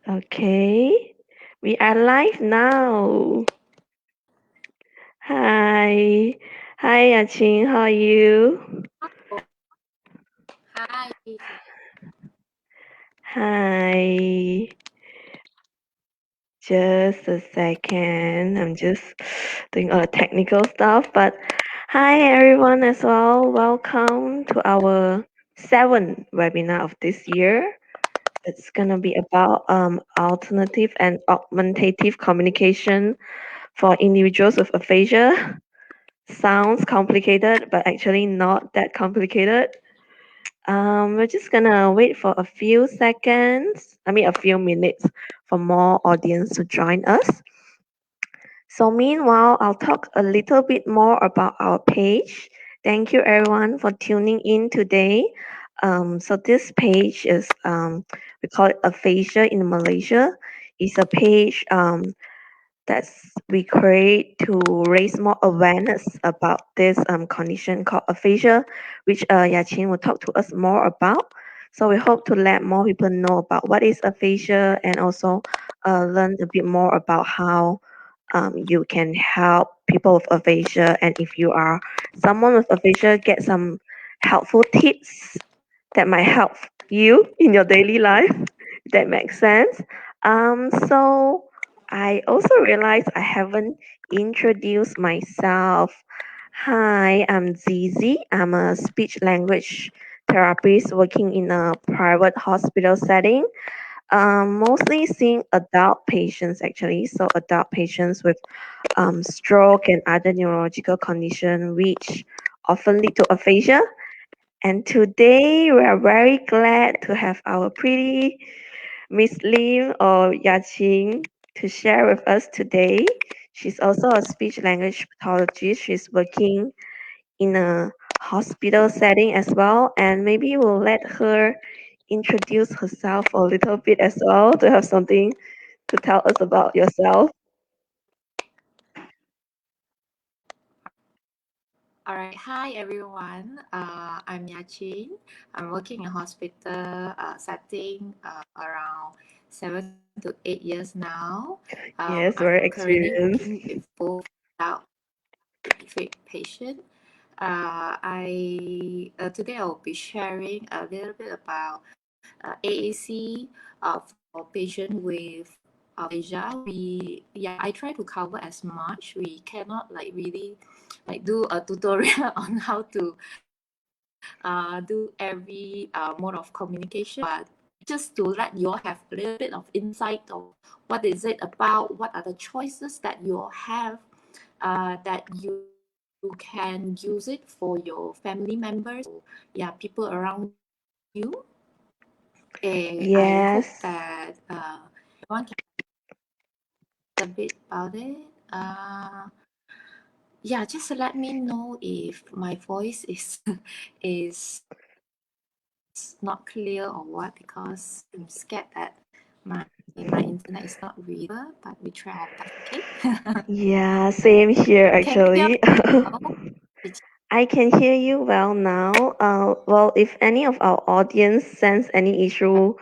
Okay, we are live now. Hi, hi, Yachin. How are you? Hi. Hi. Just a second. I'm just doing all the technical stuff. But hi, everyone, as well. Welcome to our seventh webinar of this year. It's gonna be about alternative and augmentative communication for individuals with aphasia. Sounds complicated, but actually not that complicated. We're just gonna wait for a few seconds, a few minutes for more audience to join us. So meanwhile, I'll talk a little bit more about our page. Thank you everyone for tuning in today. So this page is, we call it Aphasia in Malaysia. It's a page that's we create to raise more awareness about this condition called aphasia, which Yachin will talk to us more about. So we hope to let more people know about what is aphasia and also learn a bit more about how you can help people with aphasia, and if you are someone with aphasia, get some helpful tips that might help you in your daily life. If that makes sense. So I also realized I haven't introduced myself. Hi, I'm Zizi. I'm a speech language therapist working in a private hospital setting. Mostly seeing adult patients actually. So adult patients with stroke and other neurological condition, which often lead to aphasia. And today we are very glad to have our pretty Miss Lim or Yaqing to share with us today. She's also a speech language pathologist. She's working in a hospital setting as well, and maybe we'll let her introduce herself a little bit as well to have something to tell us about yourself. All right. Hi, everyone. I'm Yachin. I'm working in a hospital setting around 7 to 8 years now. Yes, I'm very currently experienced. working with both adult and pediatric patients. I Today I will be sharing a little bit about AAC for patients with aphasia. I try to cover as much. We cannot really do a tutorial on how to do every mode of communication, but just to let you all have a little bit of insight of what is it about, what are the choices that you all have, that you can use it for your family members, people around you. I hope Yes. that everyone can a bit about it. Just let me know if my voice is is not clear or what, because I'm scared that my internet is not really stable, but we try our best, okay? Yeah, same here Can you hear actually. me now? I can hear you well now. Well, if any of our audience sense any issue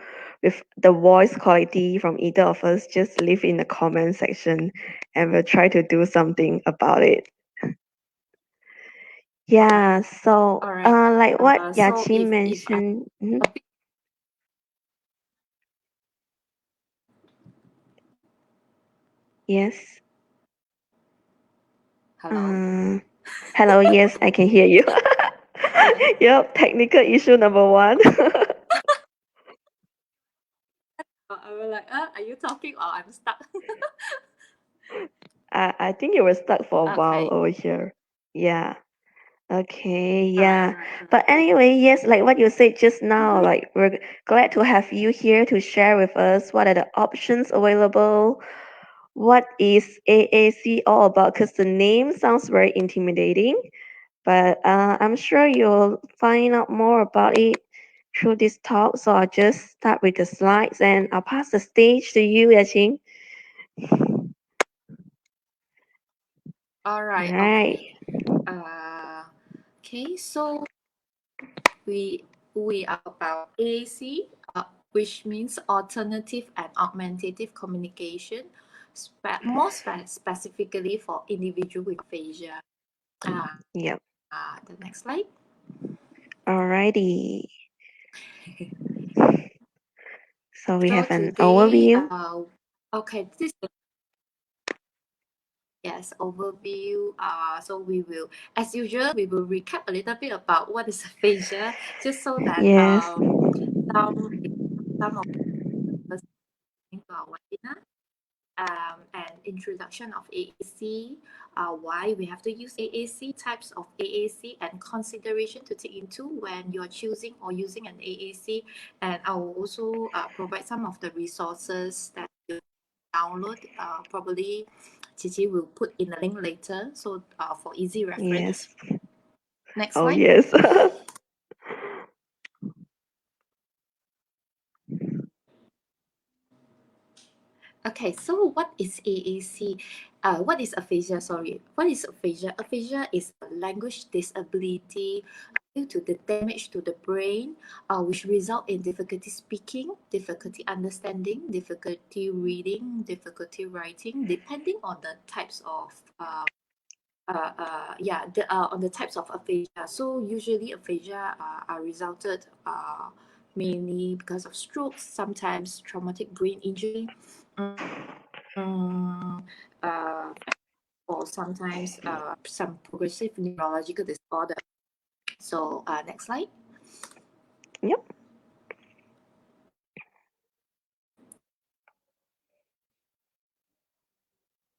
with the voice quality from either of us, just leave in the comment section and we'll try to do something about it. Yeah, so All right. like what So Yachi if I mentioned. a bit, Yes. hello. Uh, Hello, yes, I can hear you. Yeah. Yep, technical issue number one. I was like, are you talking or I'm stuck? I think you were stuck for a while Okay. over here. Yeah. Okay, All right. yeah. All right. All But right. anyway, yes, like what you said just now, Mm-hmm. like we're glad to have you here to share with us what are the options available. What is AAC all about? Because the name sounds very intimidating, but I'm sure you'll find out more about it through this talk. So I'll just start with the slides and I'll pass the stage to you, Yaching. All All right. Okay. right. Okay. So we we are about AAC. which means alternative and augmentative communication, more specifically for individual with aphasia. Yep. The next slide. Alrighty. So we So have an today, overview. okay, this yes overview. So we will, as usual, we will recap a little bit about what is aphasia, just so that Yes. some some of us listening to our webinar. And introduction of AAC, why we have to use AAC, types of AAC, and consideration to take into when you're choosing or using an AAC. And I will also provide some of the resources that you download. Probably Chichi will put in the link later, so for easy reference. Yes. Next Oh slide. yes. Okay, so what is AAC? What is aphasia? Sorry, what is aphasia? Aphasia is a language disability due to the damage to the brain, which result in difficulty speaking, difficulty understanding, difficulty reading, difficulty writing, depending on the types of on the types of aphasia. So usually aphasia are resulted mainly because of strokes, sometimes traumatic brain injury, uh, or sometimes some progressive neurological disorder. So next slide. Yep.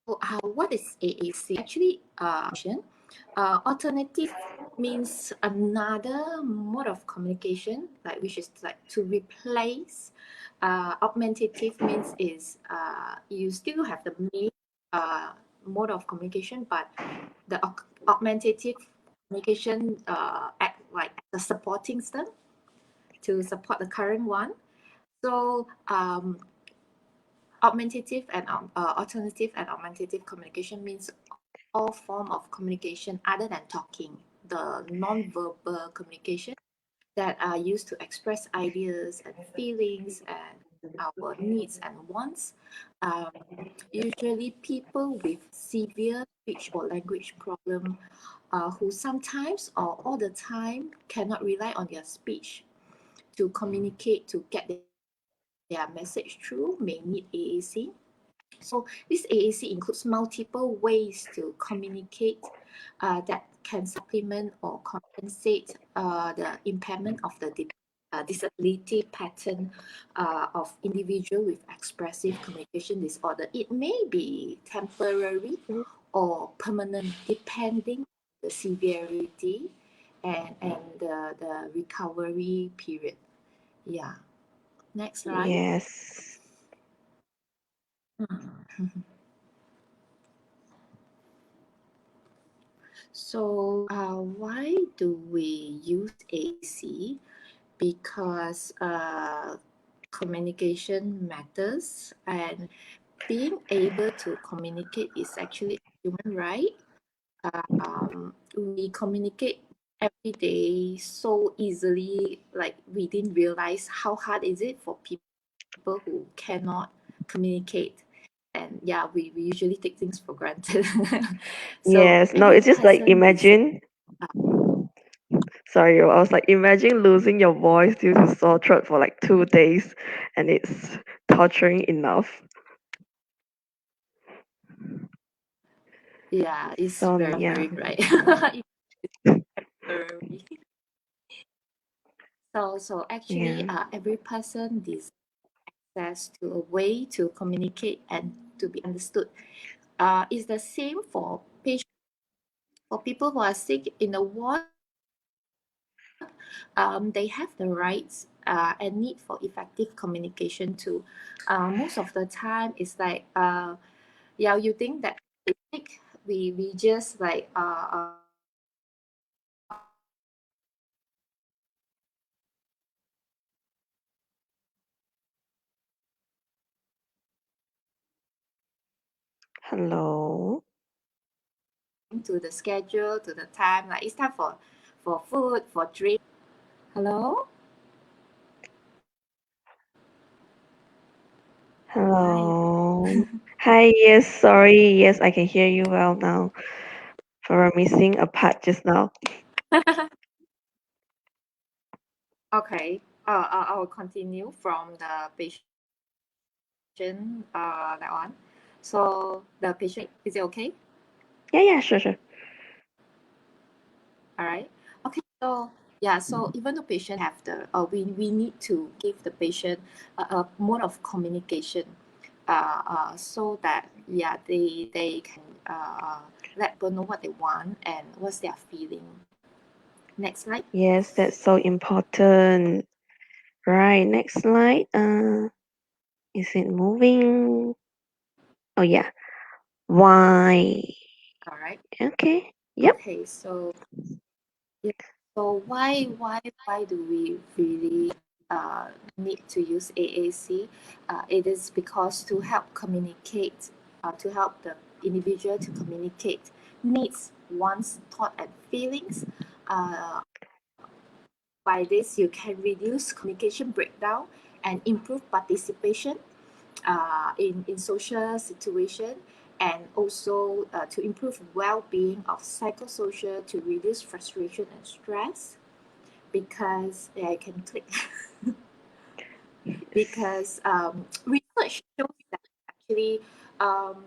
So, what is AAC? Actually, alternative means another mode of communication, like which is like to replace. Augmentative means is you still have the main mode of communication, but the augmentative communication act like the supporting system to support the current one. So augmentative and alternative and augmentative communication means all form of communication other than talking, the non-verbal communication that are used to express ideas and feelings and our needs and wants. Um, Usually people with severe speech or language problem who sometimes or all the time cannot rely on their speech to communicate, to get their message through, may need AAC. So this AAC includes multiple ways to communicate that can supplement or compensate the impairment of the disability pattern of individual with expressive communication disorder. It may be temporary or permanent depending on the severity and the recovery period. Yeah. Next slide. Yes. So, why do we use AC? Because communication matters, and being able to communicate is actually a human right. We communicate every day so easily, like we didn't realize how hard is it for people who cannot communicate. And yeah, we usually take things for granted. So Yes. No, every it's just like person deserves. imagine. Sorry, I was like imagine losing your voice due to sore throat for like 2 days, and it's torturing enough. Yeah, it's So very yeah. suffering, right? Temporary. So actually, Yeah. every person deserves access to a way to communicate and to be understood. It's the same for patients, for people who are sick in the ward. They have the rights and need for effective communication too. Most of the time, it's like, yeah, you think that sick, we just like Hello. to the schedule, to the time, like it's time for food, for drink. Hello. Hi. Hello. Hi, yes, sorry. Yes, I can hear you well now. For missing a part just now. Okay. I will continue from the patient that one. So the patient, is it okay? Yeah, sure, sure. All right. Okay. So yeah. So even though patient have the, we need to give the patient a mode of communication, so that yeah they can let people know what they want and what's their feeling. Next slide. Yes, that's so important. Right, next slide. Is it moving? Oh yeah. Why? All right. Okay. Yep. Okay. So yeah. So why do we really need to use AAC? It is because to help communicate, to help the individual to communicate needs, wants, thought, and feelings. By this, you can reduce communication breakdown and improve participation in social situation, and also to improve well-being of psychosocial, to reduce frustration and stress, because yeah, I can click because research shows that actually um,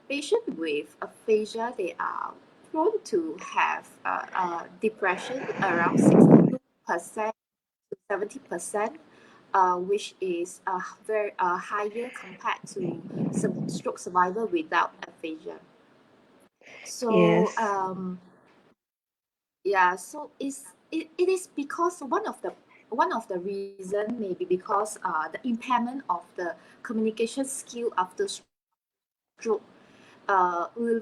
patients with aphasia, they are prone to have depression around 62% to 70%, which is very higher compared to stroke survivor without aphasia. So Yes. yeah, so it is because one of the reason maybe because the impairment of the communication skill after stroke will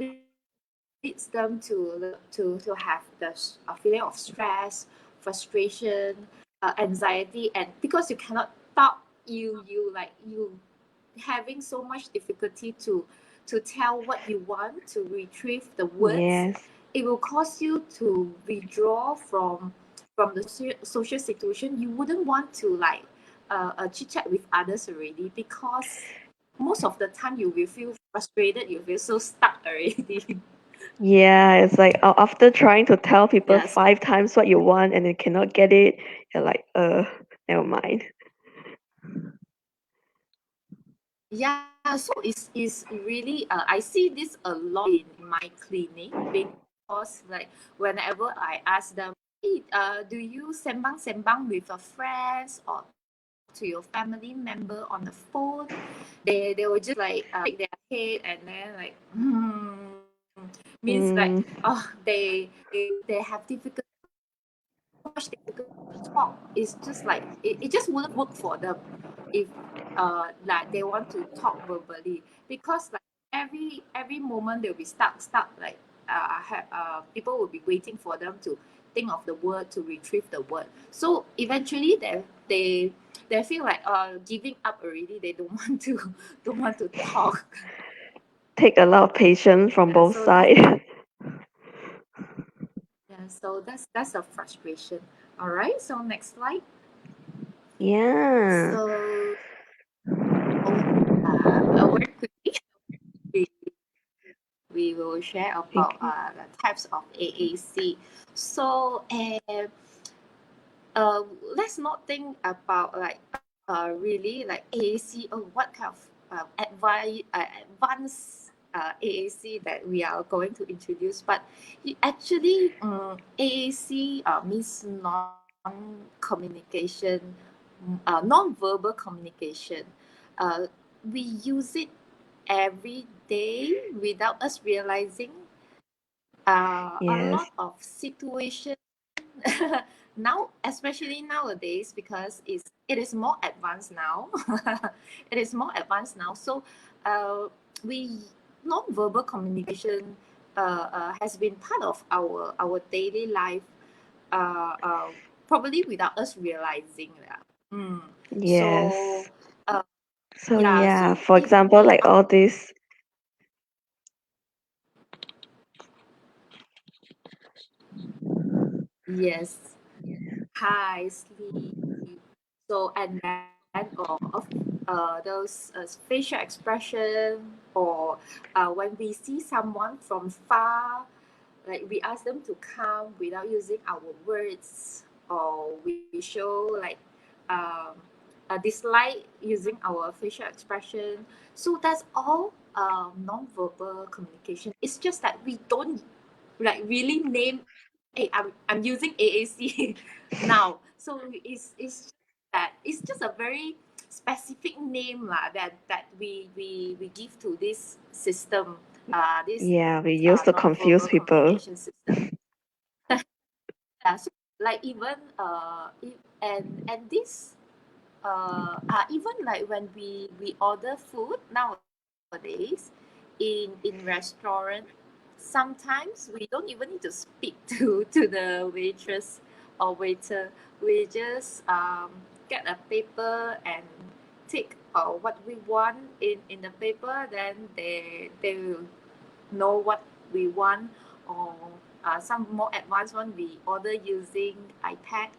leads them to have the feeling of stress, frustration, anxiety, and because you cannot talk, you having so much difficulty to tell what you want, to retrieve the words. Yes. It will cause you to withdraw from the social situation. You wouldn't want to like chit chat with others already, because most of the time you will feel frustrated, you feel so stuck already. Yeah, it's like after trying to tell people Yes. 5 times what you want and you cannot get it, you're like, never mind. Yeah, so it's really I see this a lot in my clinic, because like whenever I ask them, hey, do you sembang sembang with your friends or talk to your family member on the phone? They will just like shake their head, and then like means like Mm, they have difficult, so much difficulty to talk. It's just like it just wouldn't work for them if like they want to talk verbally, because like every moment they'll be stuck like people will be waiting for them to think of the word, to retrieve the word. So eventually they feel like giving up already. They don't want to don't want to talk. take a lot of patience from Yeah, both so that's sides. yeah, so that's a frustration. All right, so next slide. Yeah. So very quickly, we, we will share about Okay. the types of AAC. So let's not think about like really like AAC or what kind of advanced AAC that we are going to introduce. But actually, AAC means non-communication, non-verbal communication. Uh, we use it every day without us realizing. A Yes. lot of situations now, especially nowadays, because it is more advanced now. It is more advanced now. So we non-verbal communication has been part of our daily life, uh, uh, probably without us realizing that. So Yes. uh, So yeah, yeah, so for if example, we like all this. yes, hi sleep. So and then or of those facial expression, or when we see someone from far, like we ask them to come without using our words, or we show like um, a dislike using our facial expression. So that's all non-verbal communication. It's just that we don't like really name. Hey, I'm using AAC now. So it's that it's just a very specific name that we give to this system, this Yeah, we used to confuse non-verbal people. communication system. Yeah, so like even and this even like when we order food nowadays in restaurant, sometimes we don't even need to speak to the waitress or waiter. We just get a paper and tick what we want in the paper, then they will know what we want. Or some more advanced one, we order using iPad.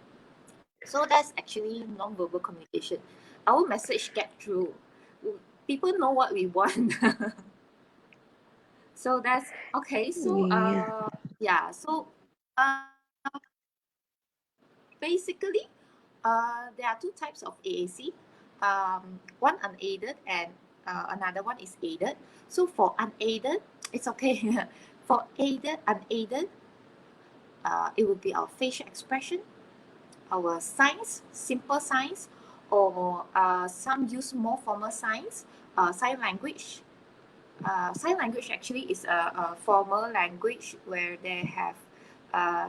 So that's actually non-verbal communication. Our message get through. People know what we want. So that's okay. So Yeah. yeah. So uh, basically, there are two types of AAC. One unaided and another one is aided. So for unaided, it's okay. For unaided, it would be our facial expression, our signs, simple signs, or some use more formal signs, sign language. Sign language actually is a formal language where they have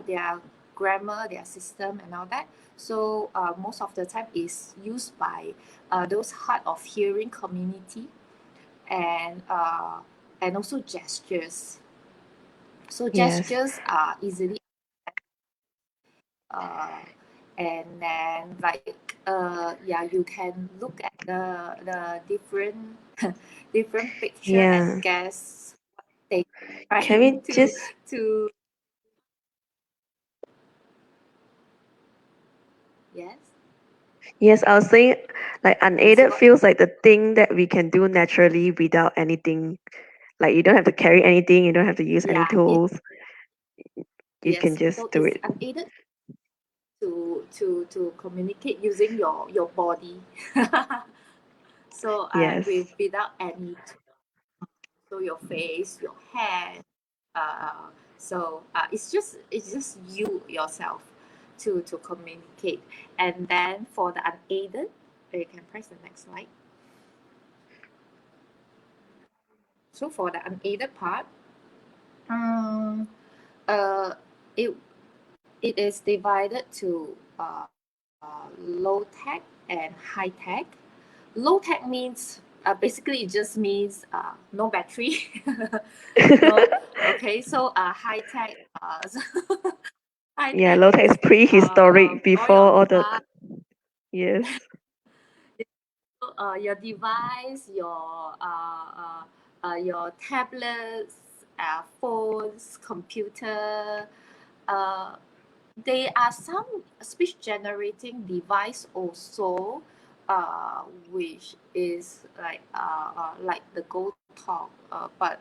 their grammar, their system, and all that. So most of the time is used by those hard of hearing community, and uh, and also gestures. So Yes. gestures are easily uh, and then like yeah, you can look at the different different picture and Yeah. guess they Can trying we just to yes. Yes, I was saying like You say unaided what? feels like the thing that we can do naturally without anything. Like you don't have to carry anything, you don't have to use any Yeah, tools. You can yes, just so do it's it. unaided to communicate using your body. So Yes. without any, so your face, your hand. So it's just you yourself to communicate. And then for the unaided, you can press the next slide. So for the unaided part, um, uh, it it is divided to low tech and high tech. Low tech means basically it just means no battery. No, okay. So high tech. High Yeah, tech low tech is is prehistoric all your before all the device, yes. your device, your tablets, phones, computer. Uh, there are some speech generating device also, which is like the Go Talk, but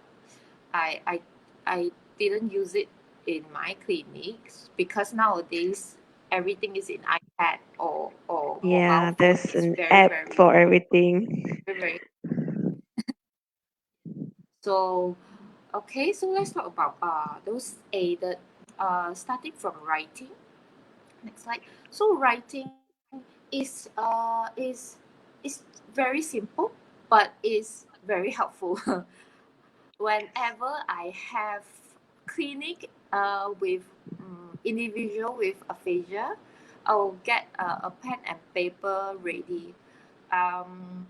I I didn't use it in my clinics because nowadays everything is in iPad or mobile Yeah, phone. there's It's an very app very for everything. very so okay. So let's talk about those aided, starting from writing. Next slide. So writing is very simple, but is very helpful. Whenever I have clinic with individual with aphasia, I'll get a pen and paper ready. Um,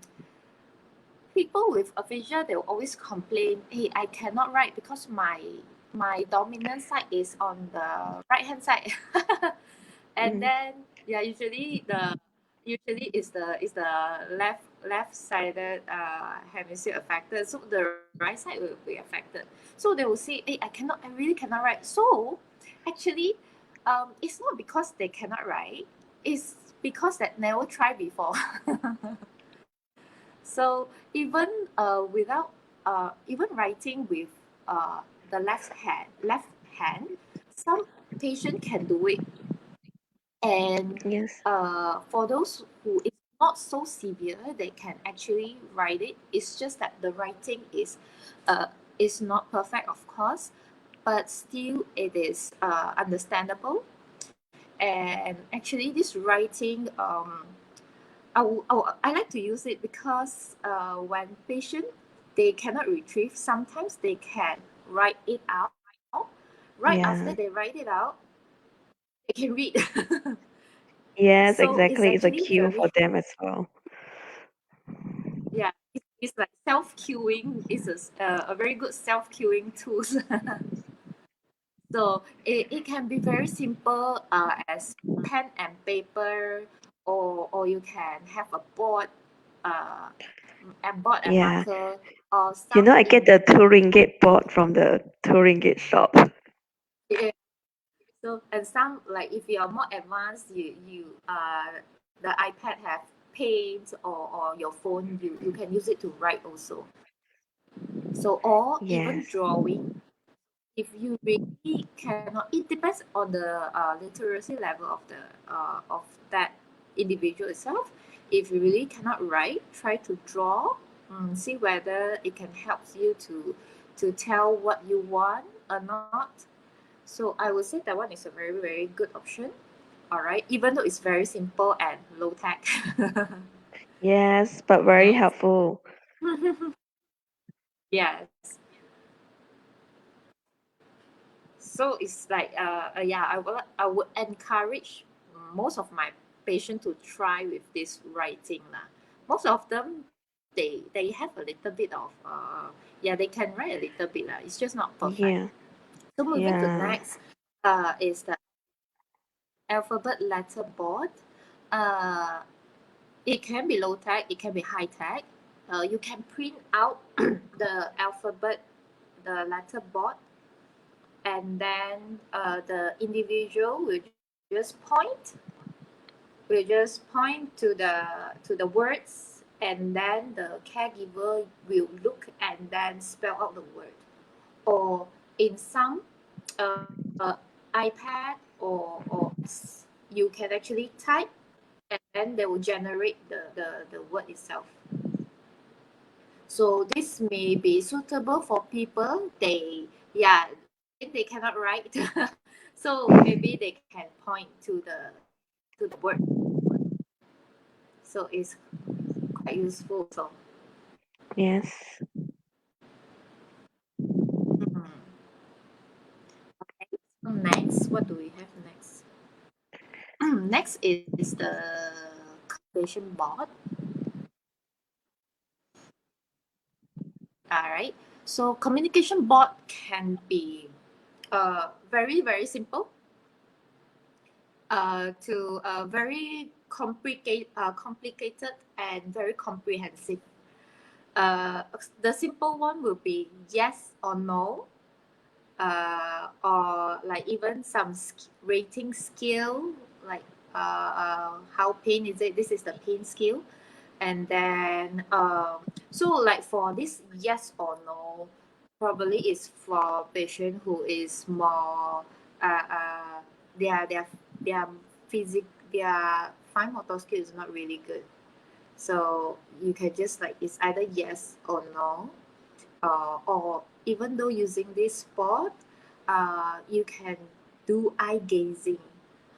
People with aphasia, they'll always complain, hey, I cannot write because my dominant side is on the right hand side. And Mm. then yeah, usually is the left sided hemisphere affected, so the right side will be affected. So they will say, hey, I really cannot write. So actually it's not because they cannot write, it's because that never tried before. So even without even writing with the left hand, some patient can do it. And Yes. for those who is not so severe, they can actually write it. It's just that the writing is not perfect, of course, but still it is understandable. And actually, this writing, I like to use it because when patient they cannot retrieve, sometimes they can write it out. Right after they Yeah. write it out, they can read. Yes, So it's exactly. It's a actually cue very, for them as well. yeah, it's like self queuing is a very good self queuing tool. So it can be very simple as pen and paper, or you can have a board, uh, a board and Yeah. marker, or You some know, I get in the 2 ringgit board from the 2 ringgit shop. yeah. So and some, like if you are more advanced, you the iPad have paint, or your phone, you can use it to write also. So or even Yes. drawing, if you really cannot, it depends on the literacy level of that individual itself. If you really cannot write, try to draw, see whether it can help you to tell what you want or not. So I would say that one is a very, very good option. All right, even though it's very simple and low tech. Yes, but very Next. helpful. Yes. So it's like yeah, I would encourage most of my patients to try with this writing lah. Most of them, they have a little bit of yeah, they can write a little bit lah. It's just not perfect. Yeah. So moving to Yeah. next is the alphabet letter board. Uh, it can be low tech, it can be high tech. You can print out the alphabet, the letter board, and then the individual will just point to the words, and then the caregiver will look and then spell out the word. Or in some iPad or apps, you can actually type, and then they will generate the word itself. So this may be suitable for people, yeah, they cannot write. So maybe they can point to the word. So it's quite useful also. Yes. Mm. Okay. So next, what do we have next? Next is the communication board. All right. So communication board can be very, very simple to very complicated and very comprehensive. The simple one will be yes or no, or like even some rating scale, like how pain is it? This is the pain scale. And then so like for this yes or no, probably is for patient who is more uh, their their their physic their fine motor skill is not really good. So you can just like, it's either yes or no, or even though using this spot, you can do eye gazing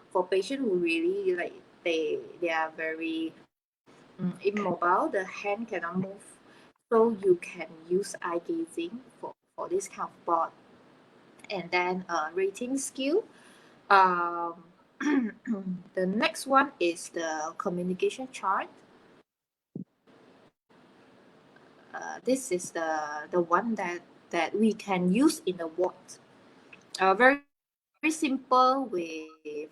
for patient who really like, they are very immobile, the hand cannot move. So you can use eye gazing for this kind of board. And then rating skill. Um, the next one is the communication chart. This is the one that we can use in the ward. Very simple with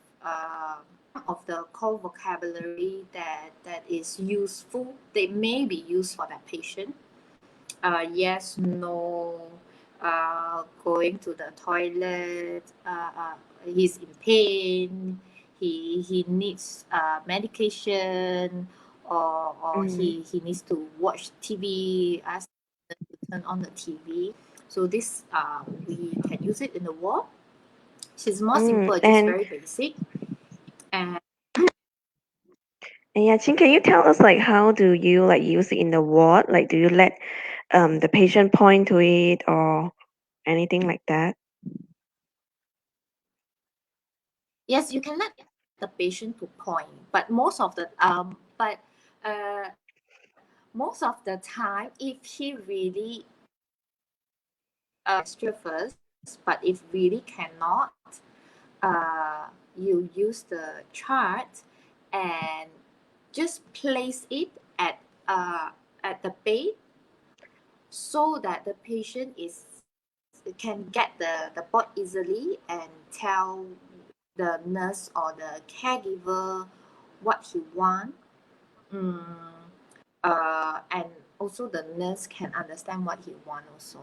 some of the core vocabulary that is useful. They may be used for that patient. Yes, no, going to the toilet, he's in pain, he needs medication, or Mm. he needs to watch TV, ask them to turn on the TV. So this we can use it in the ward. It's more simple, just And very basic. And yeah, Chin, can you tell us like how do you like use it in the ward? Like, do you let the patient point to it or anything like that? yes, you can let the patient to point, but most of the time, if he really gesture first, but if really cannot, you use the chart and just place it at at the bed so that the patient is can get the board easily and tell the nurse or the caregiver what he want. Mm, and also the nurse can understand what he want also.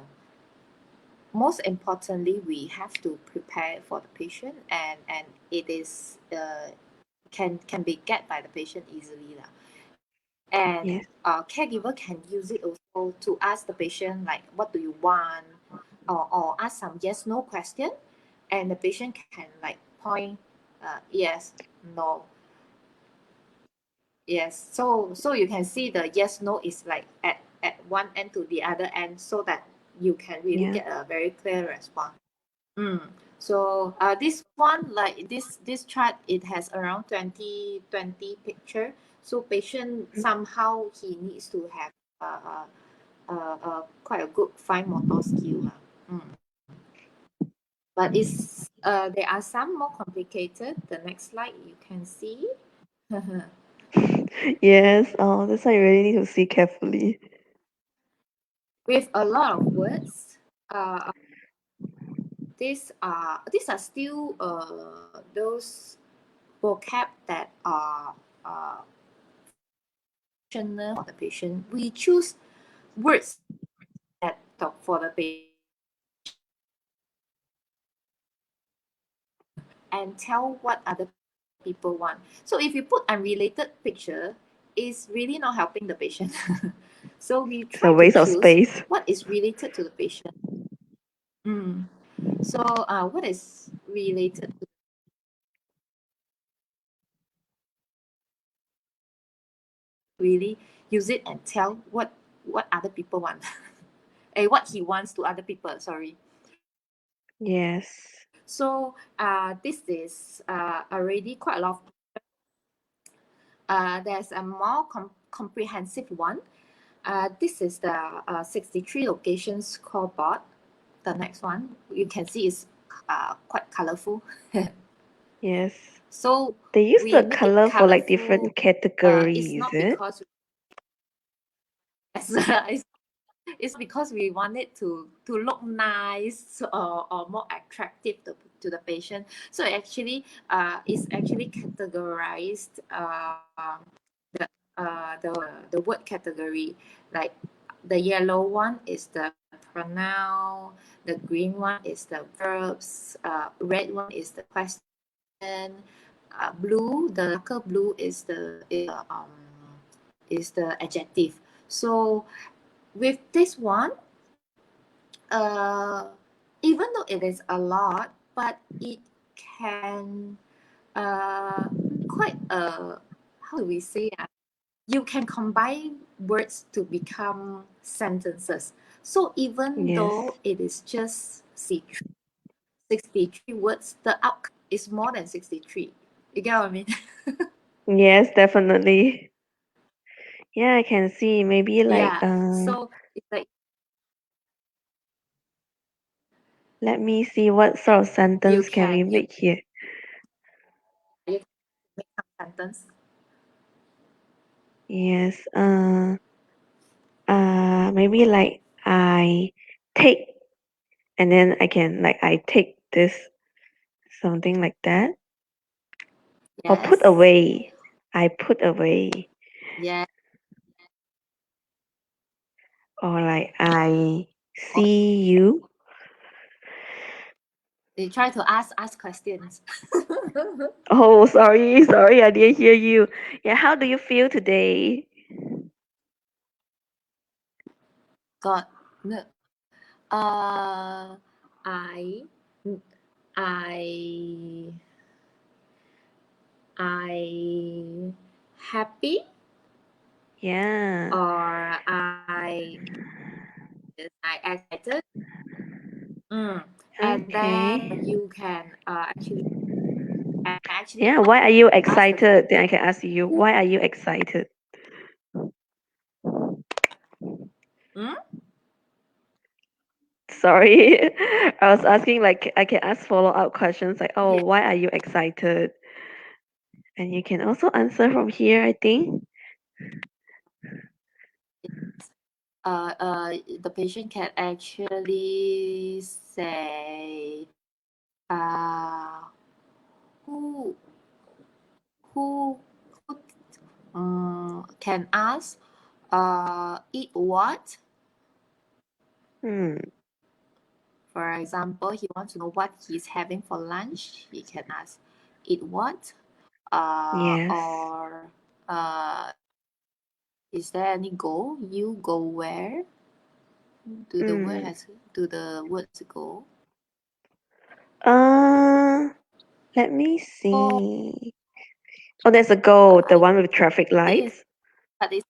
Most importantly, we have to prepare for the patient, and it is can be get by the patient easily lah. And Yes. caregiver can use it also to ask the patient like what do you want, or ask some yes no question, and the patient can like point yes no yes. So you can see the yes no is like at one end to the other end, so that you can really Yeah. get a very clear response. Mm. So this one, like this chart, it has around 20 picture. So patient Mm. somehow he needs to have quite a good fine motor skill lah. Mm. But there are some more complicated. The next slide you can see. Yes. Oh, that's why you really need to see carefully. With a lot of words. These are still those vocab that are functional for the patient. We choose words that talk for the patient and tell what other people want. So if you put unrelated picture, it's really not helping the patient. So we It's a try to waste of choose space. what is related to the patient. Mm. So what is related to really use it and tell what other people want. What he wants to other people, sorry. Yes. So this is already quite a lot of there's a more comprehensive one. This is the 63 locations scoreboard. The next one you can see is quite colorful. Yes. So They use we the make it color for like different colorful. It's categories, is not it? because it's because we want it to look nice or more attractive to the patient. So actually it's actually categorized the the word category. Like the yellow one is the pronoun, the green one is the verbs, red one is the question, blue, the darker blue is the adjective. So with this one, uh, even though it is a lot, but it can quite how do we say you can combine words to become sentences. So even Yes. though it is just 63 words, the outcome is more than 63. You get what I mean? Yes, definitely. Yeah, I can see maybe like Yeah. So it's like let me see what sort of you sentence can we can you make here. you can make some sentence. Yes. Maybe like I take, and then I can like I take this, something like that. Or put Yes. away. I put away. Yeah. Or like I Or see you. You try to ask questions. Oh, sorry, I didn't hear you. Yeah, how do you feel today? God, no. I, I, I happy Yeah. or I excited. Mm. And then Okay. you can actually Yeah, why are you ask the excited? Then I can ask you, who. why are you excited? Mm? Sorry. I was asking like I can ask follow-up questions like, oh, Yeah. why are you excited? And you can also answer from here, I think. The patient can actually say, uh, who who can ask, eat what? Hmm. For example, he wants to know what he's having for lunch. He can ask, eat what? Yes. Or is there any goal? You go where? Hmm. Do the words go? Uh, Let me So see. Oh, there's a goal, the I one with traffic think it's lights. but it's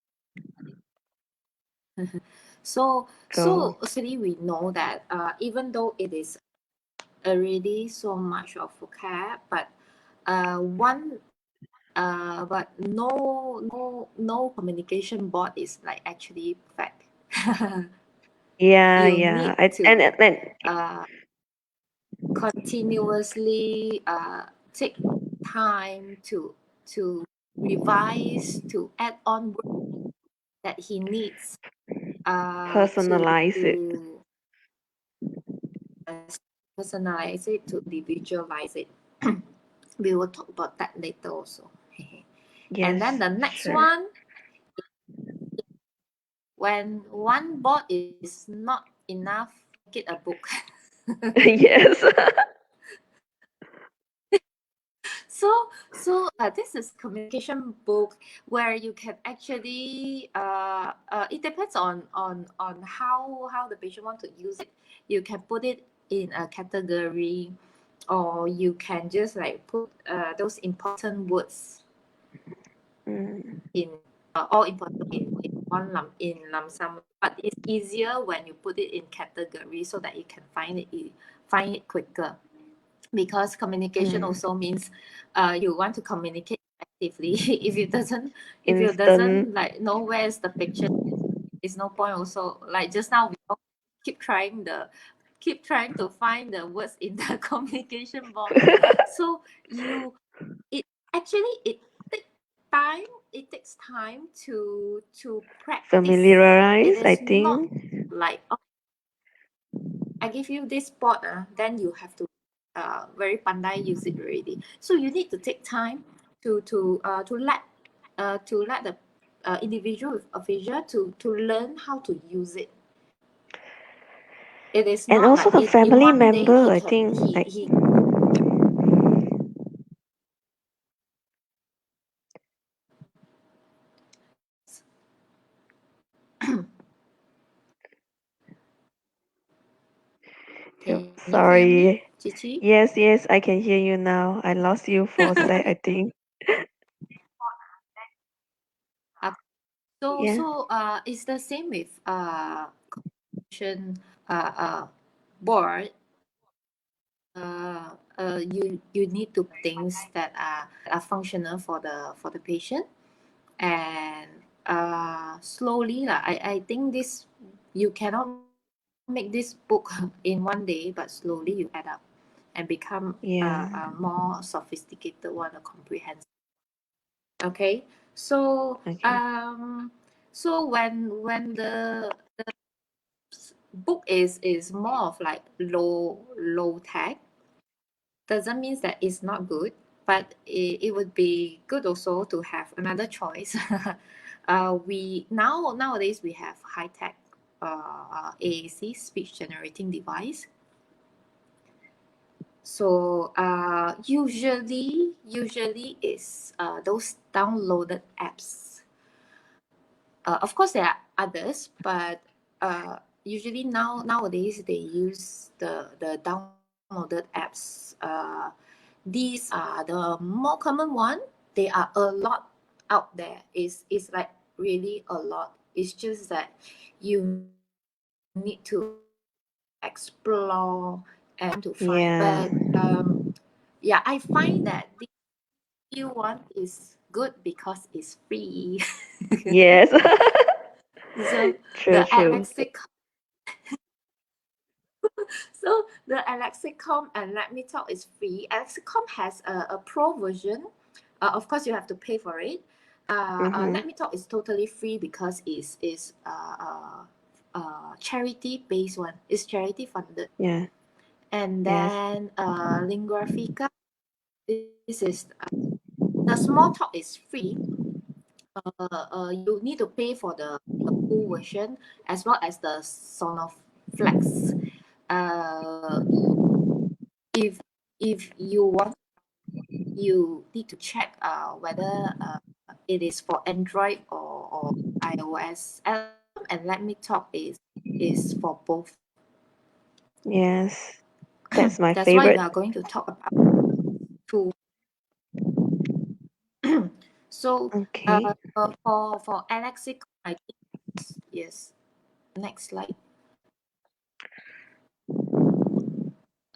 so Go. actually we know that even though it is already so much of vocab, but one but no communication board is like actually perfect. Yeah, You yeah. need to continuously take time to revise, to add on work that he needs personalize it. to uh, personalize it, to individualize it. We will talk about that later also. And then Yes, the next sure. one, when one board is not enough, make it a book. Yes. This is communication book where you can actually it depends on how the patient want to use it. You can put it in a category, or you can just like put those important words Mm, in all important in one lump sum. But it's easier when you put it in category so that you can find it quicker, because communication mm. also means you want to communicate effectively. If you Instant. doesn't like know where's the picture, there's no point also. Like just now we all keep trying the keep trying to find the words in the communication board. So you it actually it takes time to practice. It Familiarize, I is not think. like, oh, I give you this spot, then you have to very pandai use it already. So you need to take time to let the individual with aphasia to learn how to use it. It is And not also like the in family one day member, he I can think, like, he yep, can you hear me, sorry. Chichi? Yes, I can hear you now. I lost you for a sec, I think. Uh, so Yeah. it's the same with communication board. You need to things that are functional for the patient, and slowly lah. I think this, you cannot make this book in one day, but slowly you add up and become a Yeah. more sophisticated one, a comprehensive. Okay, so Okay. when the book is more of like low tech, doesn't mean that it's not good, but it would be good also to have another choice. We nowadays we have high tech AAC, speech generating device. So usually is those downloaded apps. Of course, there are others, but usually nowadays they use the downloaded apps. These are the more common one. They are a lot out there. Is like really a lot. It's just that you need to explore and to find. But Yeah. yeah, I find that the new one is good because it's free. Yes. So True, the true. so the Alexicom and Let Me Talk is free. Alexicom has a pro version. Of course, you have to pay for it. Mm-hmm. Let Me Talk is totally free because it's charity based one. It's charity funded. Yeah. And Yes. then Linguafica. This is the small talk is free. You need to pay for the full version as well as the Sonoflex. Uh, if if you want, you need to check whether it is for Android or iOS. Alexicom and Let Me Talk is for both. Yes. That's my That's why we favorite. are going to talk about two. So Okay. for Alexicom, I think yes. Next slide.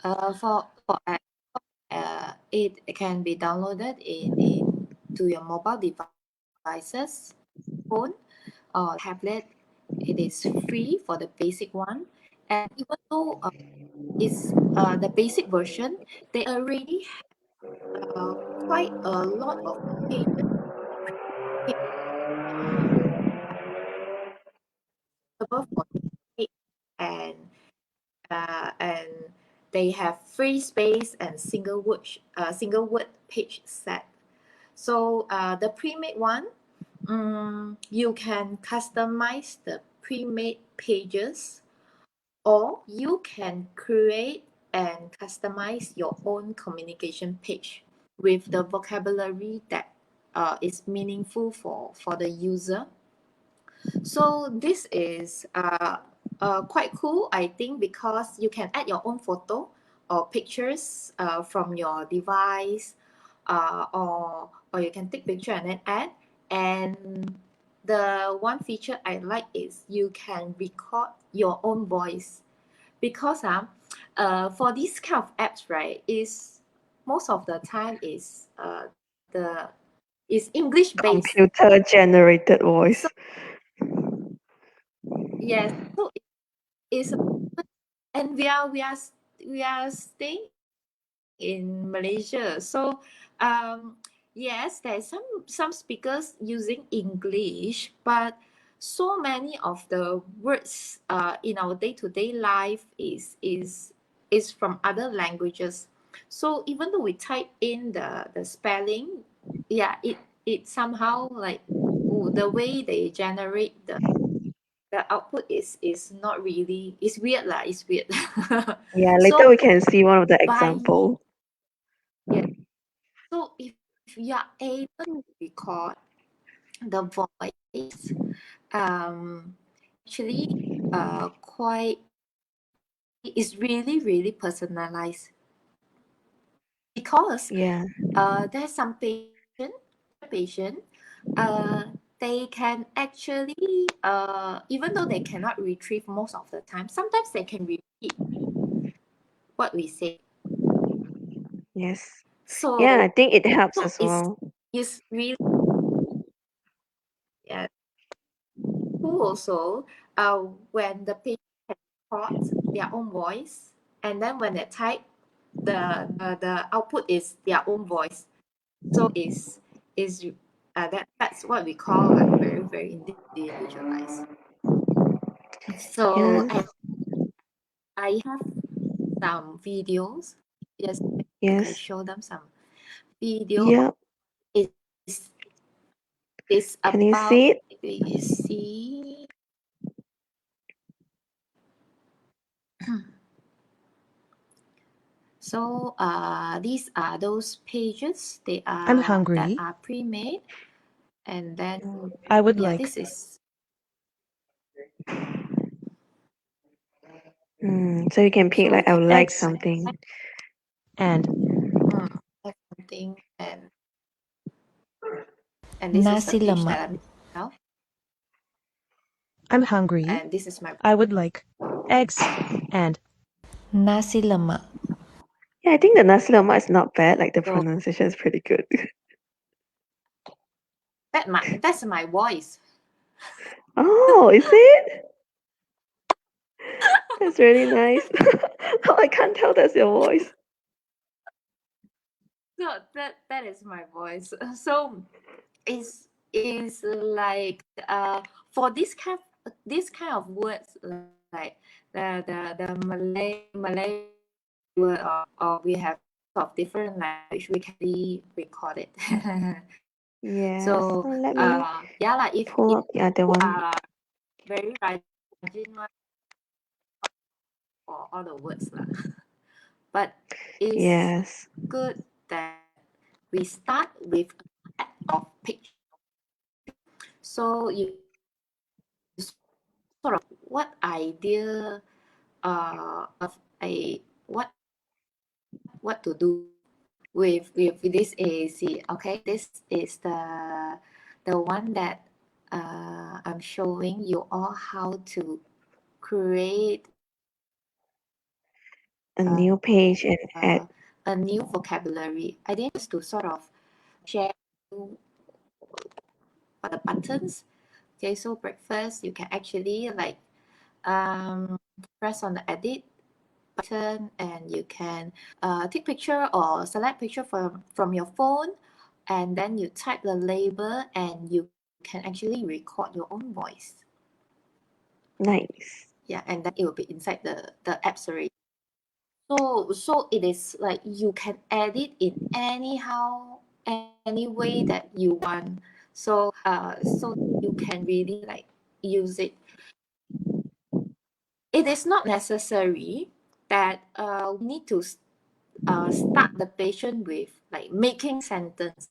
For it can be downloaded in to your mobile devices, phone or tablet. It is free for the basic one, and even though it's the basic version, they already have quite a lot of pages available for take, and and they have free space and single word page set. So the pre-made one, you can customize the pre-made pages, or you can create and customize your own communication page with the vocabulary that is meaningful for the user. So this is quite cool, I think, because you can add your own photo or pictures from your device, or you can take picture and then add. And the one feature I like is you can record your own voice, because for these kind of apps, right, is most of the time the is English based. Computer generated So voice. yes, so it's and we are staying in Malaysia. So yes, there is some speakers using English, but so many of the words in our day-to-day life is from other languages. So even though we type in the spelling, yeah, it somehow like, the way they generate the output is not really, it's weird lah, it's weird. Yeah, later So we can see one of the by example. yeah, so if you are able to record the voice, it's actually quite, is really personalized, because Yeah. there's some patient, uh, they can actually, even though they cannot retrieve most of the time, sometimes they can repeat what we say. Yes. Yeah, I So think it helps so as it's well. it's really, uh, cool also, when the patient can record their own voice, and then when they type, the output is their own voice. So is that's what we call like very individualized. So Yes. I have some videos. Yes, you can Yes. show them some video. Yep. Is is Can you about, see it? you see. So these are those pages. They I'm are that hungry. are pre-made, and then I would yeah, like this is So you can pick so you like I can would like eggs something. and like something, and this is the nasi page lemak. that I'm now, I'm hungry. and this is my I would like eggs and nasi lemak. Yeah, I think the nasi lemak is not bad. Like the so pronunciation is pretty good. that's my voice. Oh, is it? That's really nice. Oh, I can't tell that's your voice. So that is my voice. So is like for this kind of words, like the Malay word, or we have of different language, we can be record it. Yes. So Let me yeah, like pull if up the other you one. are very rajin for all the words lah. But it's Yes. good that we start with a set of pictures. So you sort of what idea of a what to do with this AAC. Okay, this is the one that I'm showing you all how to create A new page and add. a new vocabulary. I didn't just to sort of share for the buttons. Okay, so breakfast, you can actually like press on the edit button, and you can take picture or select picture from your phone, and then you type the label, and you can actually record your own voice. Nice. Yeah, and then it will be inside the apps already. So it is like you can edit in anyhow, any way that you want. So you can really like use it. It is not necessary that we need to start the patient with like making sentence.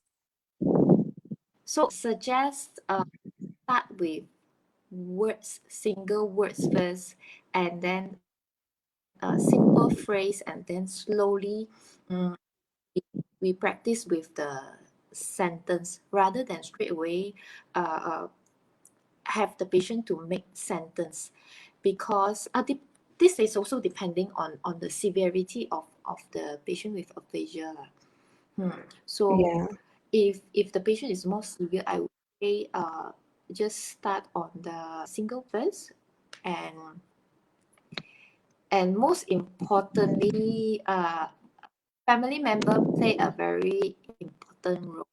So suggest start with words, single words first, and then a simple phrase, and then slowly we practice with the sentence rather than straight away have the patient to make sentence, because this is also depending on the severity of the patient with aphasia. So Yeah. if the patient is more severe, I would say just start on the single first, and most importantly, family member play a very important role.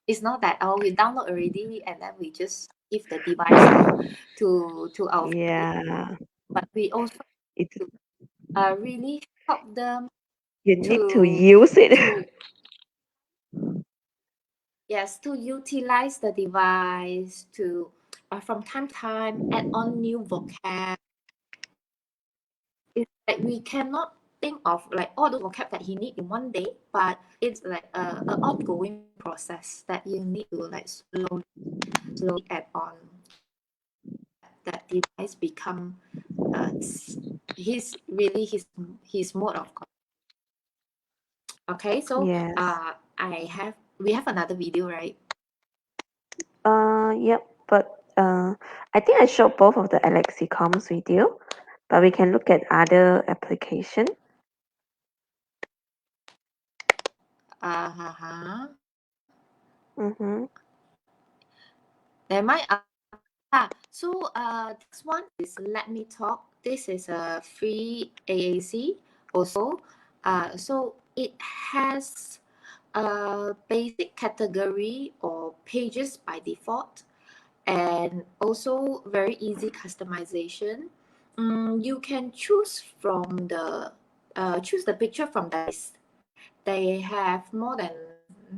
It's not that we download already and then we just give the device to our family, Yeah. but we also It's to really help them you need to to use it. to yes, to utilize the device, to from time to time add on new vocab. It's like we cannot think of like all the vocab that he need in one day, but it's like a ongoing process that you need to like slowly add on, that device become his mode of okay. So Yes. we have another video, right? Yep. But I think I showed both of the Alexicoms video, but we can look at other application. Uh-huh. Mm-hmm. There might so this one is Let Me Talk. This is a free AAC also. So it has a basic category or pages by default, and also very easy customization. You can choose from choose the picture from the list. They have more than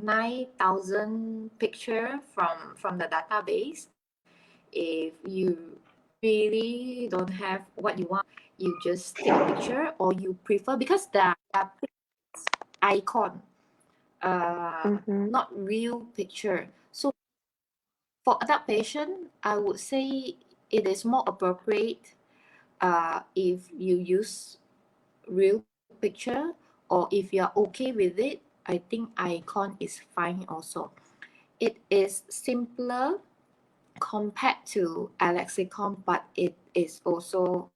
9,000 picture from the database. If you really don't have what you want, you just take a picture, or you prefer, because there are icon, Mm-hmm. not real picture. So for adult patient, I would say it is more appropriate if you use real picture, or if you're okay with it, I think icon is fine also. It is simpler compared to lexicon, but it is also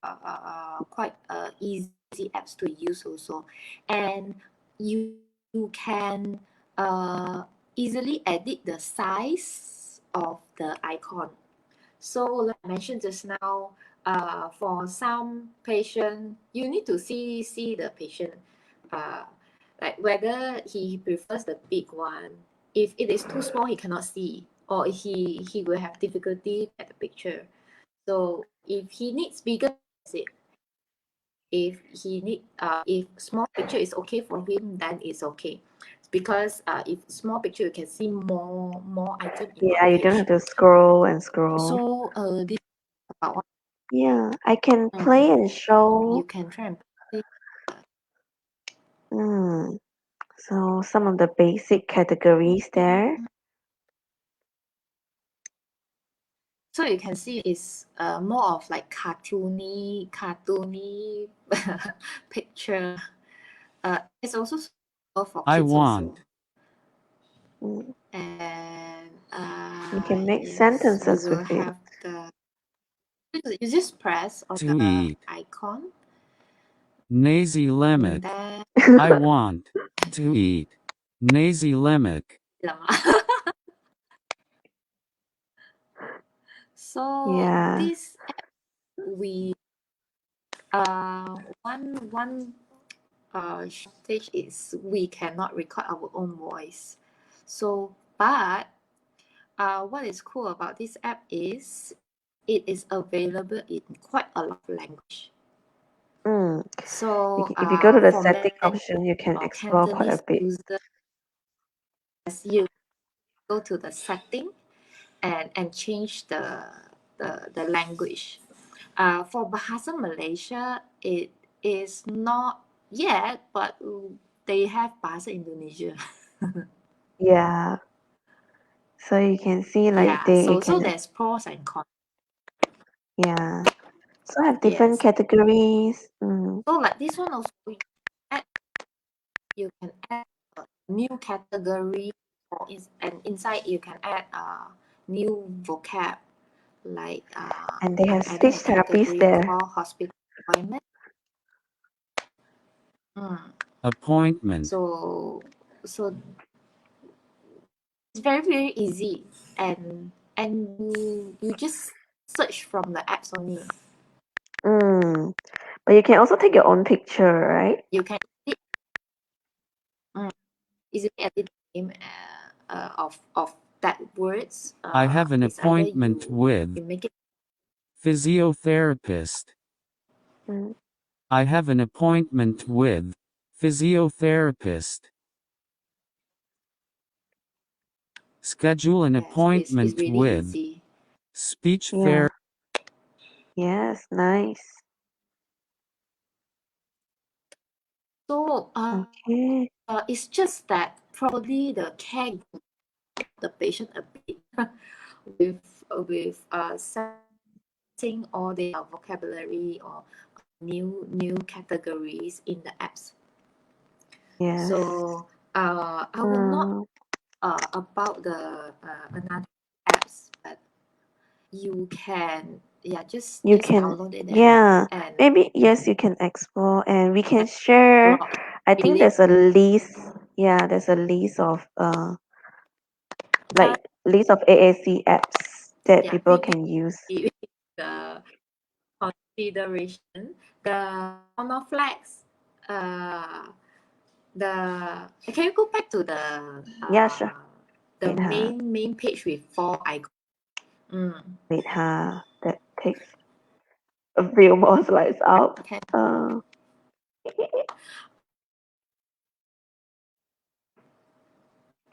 quite easy apps to use also. And you can easily edit the size of the icon. So like I mentioned just now, for some patient, you need to see the patient, uh, like whether he prefers the big one. If it is too small, he cannot see, or he will have difficulty at the picture. So if he needs bigger, that's it. If small picture is okay for him, then it's okay, because if small picture, you can see more item in one Yeah, you don't have page. to scroll and scroll. So this is about what Yeah, I can play and you show. can try and play. Mm. So some of the basic categories there. So you can see it's more of like cartoony picture. It's also suitable for I kids also. want. Mm. And You can make yes, you sentences will with it. have the, you just press on To the eat. icon, Nazi and lemak. then I want. To eat. Nazi lemak. so Yeah. this app, we one shortage is we cannot record our own voice. So, but what is cool about this app is it is available in quite a lot of language. Mm. So, If you go to the for setting Mandarin option, you can or explore quite a Cantonese bit. users, you go to the setting and change the language. For Bahasa Malaysia, it is not yet, but they have Bahasa Indonesia. Yeah. So you can see like Yeah, they so can, there's pros and cons. yeah. So have different Yes. categories. Mm. So like this one also, add, you can add a new category, and inside you can add new vocab. Like And they I'm have adding speech a therapists category there. called hospital appointment. Mm. Appointment. So it's very easy, and you just search from the apps only. Mm. But you can also take your own picture, right? You can mm, easily edit the name of that words. I have an It's either appointment with you make it. physiotherapist. Mm. I have an appointment with physiotherapist. Schedule an Yes, it's appointment really with easy. speech Yeah. therapist. Yes, nice. So Okay. it's just that probably the care the patient a bit with setting all their vocabulary or new categories in the apps. Yes. So I will not Mm. about the another apps, but you can You just can, download it yeah. and Maybe, yes, you can explore and we can share. explore. I think Really, there's a list. Yeah, there's a list of but like list of AAC apps that yeah, people can use. the consideration, the honor flags, uh, the can you go back to Yeah, sure. the Wait, huh? main page with four icons? Mm. Wait, huh? That takes a few more slides up. Okay. Uh,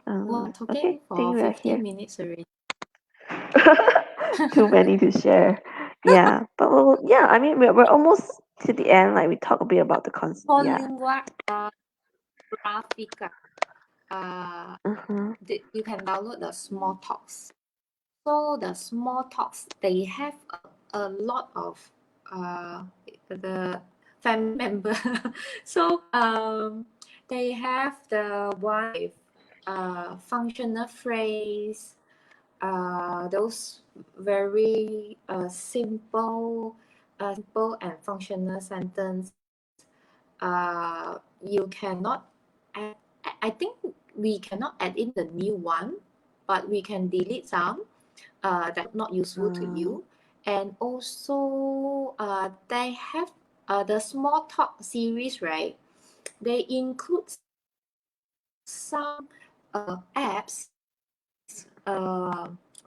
We're okay, talking think for we are 50 here. minutes already. Too many to share. Yeah, but yeah, I mean, we're almost to the end. Like we talk a bit about the concept. For Yeah. lingua graphica, Uh-huh. you can download the small talks. So the small talks, they have a lot of the family member. So they have the one with functional phrase, those very simple and functional sentence. You cannot add, I think we cannot add in the new one, but we can delete some that not useful to you. And also they have the small talk series, right? They include some apps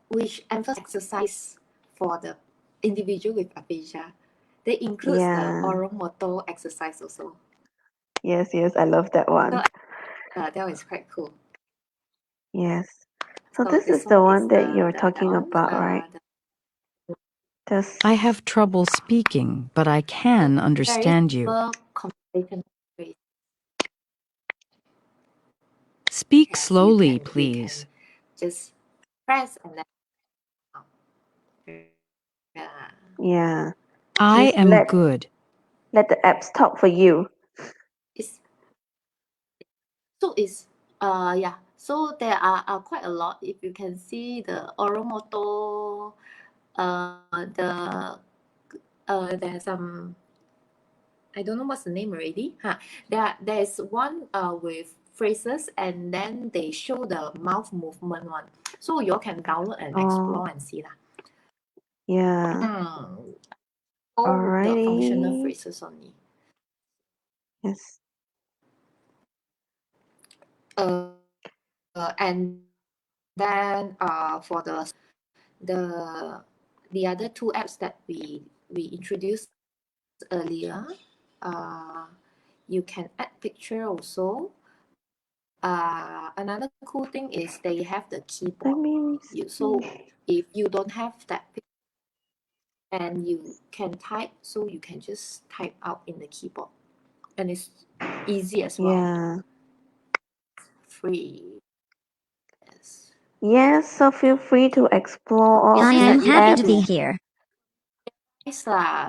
which emphasize exercise for the individual with aphasia. They include the Yeah. oral motor exercise also. Yes, yes, I love that one. So that one is quite cool. Yes. So So this is this the one one is that you're that talking one. about, right? This. I have trouble speaking, but I can Very understand you. simple conversation phrase. Speak Yes, slowly, you please. can just press and then Yeah. I Just am good. let the apps talk for you. it's it's yeah. So there are quite a lot. If you can see the oral motor, there's some, I don't know what's the name already. There's one with phrases and then they show the mouth movement one. So you all can download and Oh, explore and see lah. yeah. All the functional Alrighty. phrases only. Yes. And then for the other two apps that we introduced earlier, you can add picture also. Another cool thing is they have the keyboard. Let me So see. if you don't have that and you can type, so you can just type out in the keyboard, and it's easy as well. Yeah. Free. Yes. Yes, so feel free to explore all It's of just these that you need to apps. here.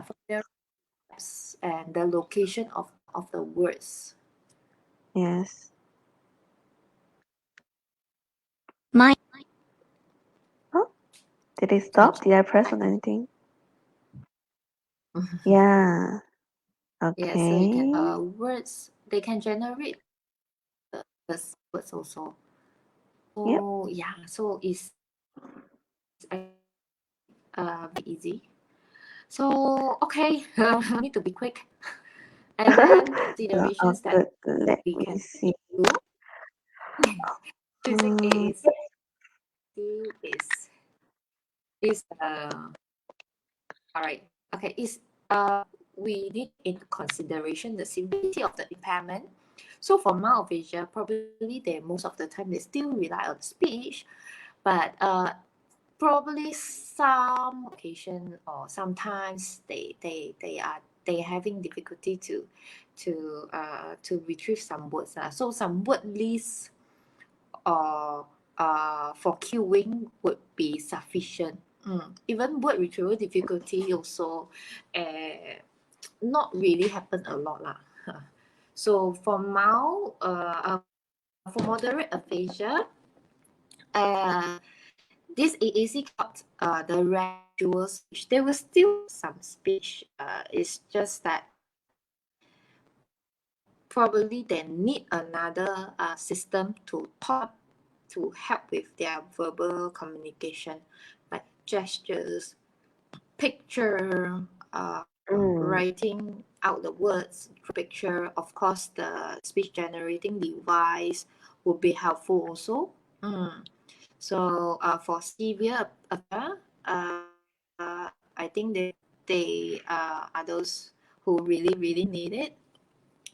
for their apps and the location of the words. Yes. My Oh, did it stop? Did I press on anything? Yeah. Yeah, so you can Okay. words, they can generate the words also. Yep. So yeah, so it's very easy. So okay, I need to be quick. And then Yeah, oh, considerations that good. Let we me can see. do choosing Um, AAC is all right. Okay, is we need into consideration the severity of the impairment. So for mild aphasia, probably they most of the time they still rely on speech, but probably some occasion or sometimes they having difficulty to retrieve some words. So some word lists or for queuing would be sufficient. Even word retrieval difficulty also not really happen a lot lah. So for mild for moderate aphasia, this AAC got the residual speech. There was still some speech. It's just that probably they need another system to talk to help with their verbal communication, like gestures, picture, writing out the words, picture. Of course, the speech generating device would be helpful also. So for severe I think they are those who really need it,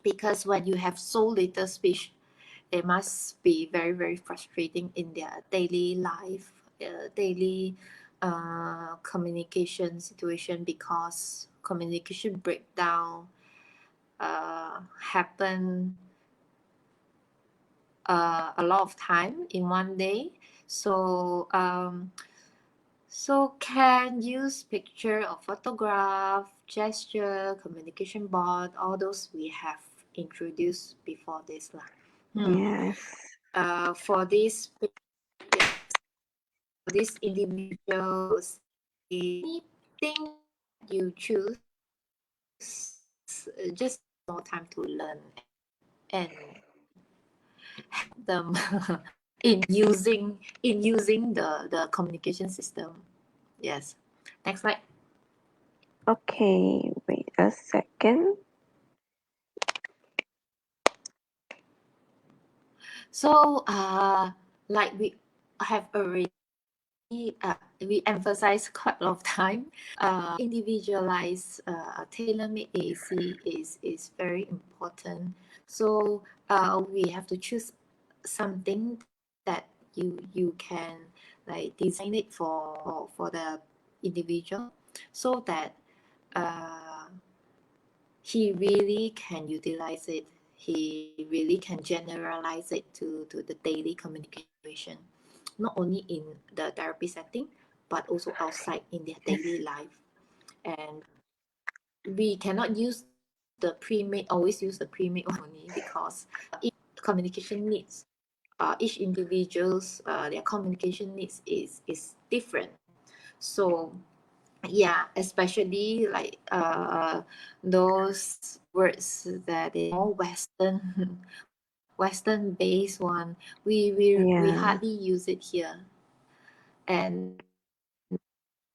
because when you have so little speech, it must be very frustrating in their daily life, daily communication situation, because communication breakdown happen a lot of time in one day. So so can use picture or photograph, gesture, communication board, all those we have introduced before this lah. Yes. For this individuals, anything you choose, just more time to learn and help them in using the communication system. Yes. Next slide. Okay, wait a second. So like we have already we emphasize quite a lot of time. Individualized tailor-made AAC is very important. So we have to choose something that you can like design it for the individual, so that he really can utilize it. He really can generalize it to the daily communication, not only in the therapy setting, but also outside in their daily life. And we cannot use the pre-made, always use the pre-made one only, because each communication needs, each individual's their communication needs is different. So yeah, especially like those words that is more western based one, we Yeah. hardly use it here. And